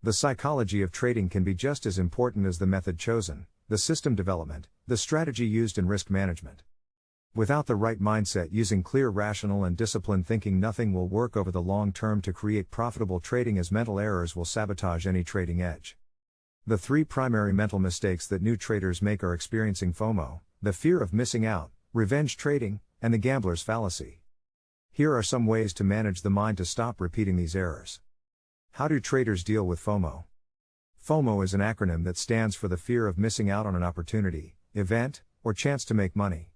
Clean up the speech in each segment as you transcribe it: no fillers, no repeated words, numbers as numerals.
The psychology of trading can be just as important as the method chosen, the system development, the strategy used in risk management. Without the right mindset using clear, rational, and disciplined thinking, nothing will work over the long term to create profitable trading, as mental errors will sabotage any trading edge. The three primary mental mistakes that new traders make are experiencing FOMO, the fear of missing out, revenge trading, and the gambler's fallacy. Here are some ways to manage the mind to stop repeating these errors. How do traders deal with FOMO? FOMO is an acronym that stands for the fear of missing out on an opportunity, event, or chance to make money.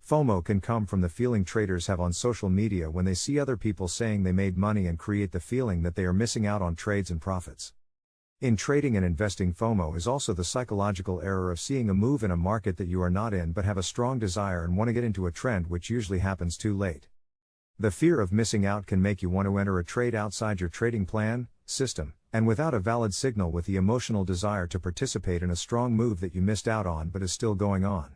FOMO can come from the feeling traders have on social media when they see other people saying they made money and create the feeling that they are missing out on trades and profits. In trading and investing, FOMO is also the psychological error of seeing a move in a market that you are not in but have a strong desire and want to get into a trend, which usually happens too late. The fear of missing out can make you want to enter a trade outside your trading plan, system, and without a valid signal, with the emotional desire to participate in a strong move that you missed out on but is still going on.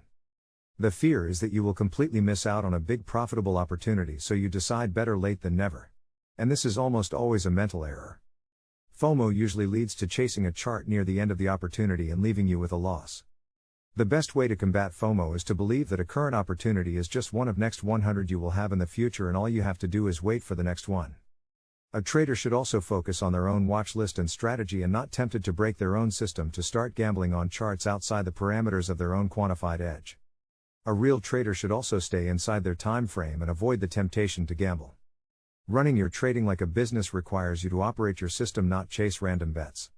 The fear is that you will completely miss out on a big profitable opportunity, so you decide better late than never. And this is almost always a mental error. FOMO usually leads to chasing a chart near the end of the opportunity and leaving you with a loss. The best way to combat FOMO is to believe that a current opportunity is just one of next 100 you will have in the future, and all you have to do is wait for the next one. A trader should also focus on their own watch list and strategy and not tempted to break their own system to start gambling on charts outside the parameters of their own quantified edge. A real trader should also stay inside their time frame and avoid the temptation to gamble. Running your trading like a business requires you to operate your system, not chase random bets.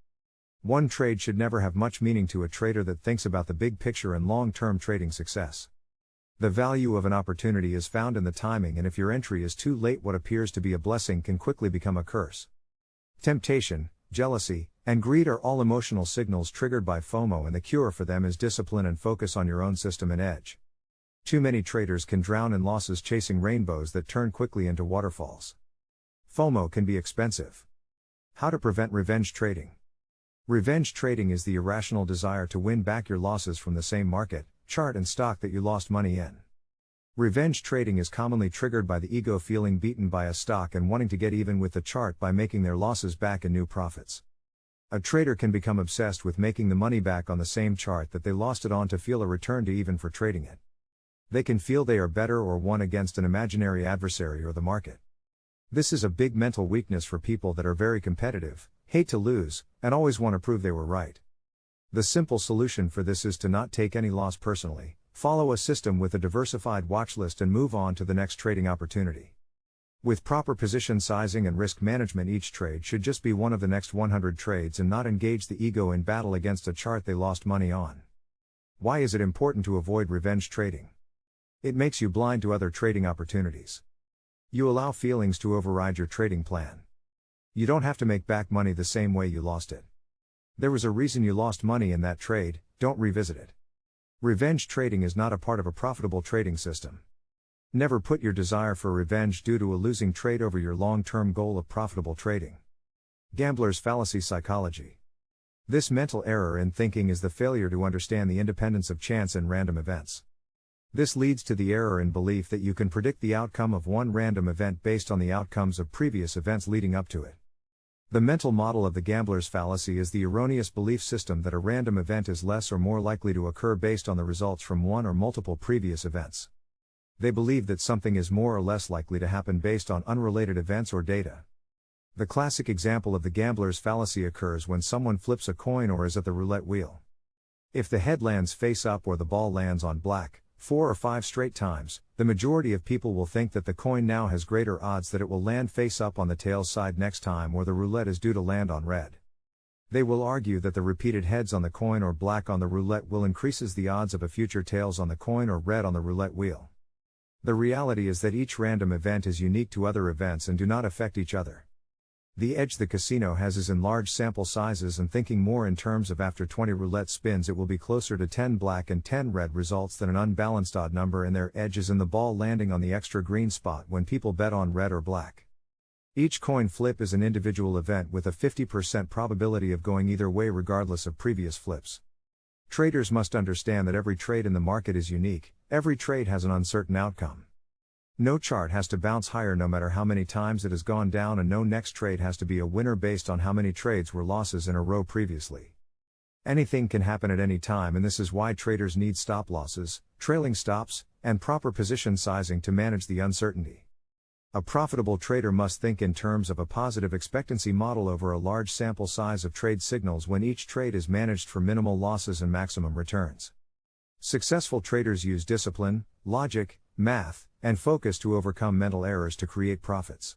One trade should never have much meaning to a trader that thinks about the big picture and long-term trading success. The value of an opportunity is found in the timing, and if your entry is too late, what appears to be a blessing can quickly become a curse. Temptation, jealousy, and greed are all emotional signals triggered by FOMO, and the cure for them is discipline and focus on your own system and edge. Too many traders can drown in losses chasing rainbows that turn quickly into waterfalls. FOMO can be expensive. How to prevent revenge trading? Revenge trading is the irrational desire to win back your losses from the same market, chart, and stock that you lost money in. Revenge trading is commonly triggered by the ego feeling beaten by a stock and wanting to get even with the chart by making their losses back in new profits. A trader can become obsessed with making the money back on the same chart that they lost it on to feel a return to even for trading it. They can feel they are better or won against an imaginary adversary or the market. This is a big mental weakness for people that are very competitive, hate to lose, and always want to prove they were right. The simple solution for this is to not take any loss personally, follow a system with a diversified watch list, and move on to the next trading opportunity. With proper position sizing and risk management, each trade should just be one of the next 100 trades and not engage the ego in battle against a chart they lost money on. Why is it important to avoid revenge trading? It makes you blind to other trading opportunities. You allow feelings to override your trading plan. You don't have to make back money the same way you lost it. There was a reason you lost money in that trade, don't revisit it. Revenge trading is not a part of a profitable trading system. Never put your desire for revenge due to a losing trade over your long-term goal of profitable trading. Gambler's fallacy psychology. This mental error in thinking is the failure to understand the independence of chance and random events. This leads to the error in belief that you can predict the outcome of one random event based on the outcomes of previous events leading up to it. The mental model of the gambler's fallacy is the erroneous belief system that a random event is less or more likely to occur based on the results from one or multiple previous events. They believe that something is more or less likely to happen based on unrelated events or data. The classic example of the gambler's fallacy occurs when someone flips a coin or is at the roulette wheel. If the head lands face up or the ball lands on black, 4 or 5 straight times, the majority of people will think that the coin now has greater odds that it will land face up on the tails side next time, or the roulette is due to land on red. They will argue that the repeated heads on the coin or black on the roulette will increases the odds of a future tails on the coin or red on the roulette wheel. The reality is that each random event is unique to other events and do not affect each other. The edge the casino has is in large sample sizes and thinking more in terms of after 20 roulette spins it will be closer to 10 black and 10 red results than an unbalanced odd number, and their edge is in the ball landing on the extra green spot when people bet on red or black. Each coin flip is an individual event with a 50% probability of going either way regardless of previous flips. Traders must understand that every trade in the market is unique, every trade has an uncertain outcome. No chart has to bounce higher no matter how many times it has gone down, and no next trade has to be a winner based on how many trades were losses in a row previously. Anything can happen at any time, and this is why traders need stop losses, trailing stops, and proper position sizing to manage the uncertainty. A profitable trader must think in terms of a positive expectancy model over a large sample size of trade signals when each trade is managed for minimal losses and maximum returns. Successful traders use discipline, logic, math, and focus to overcome mental errors to create profits.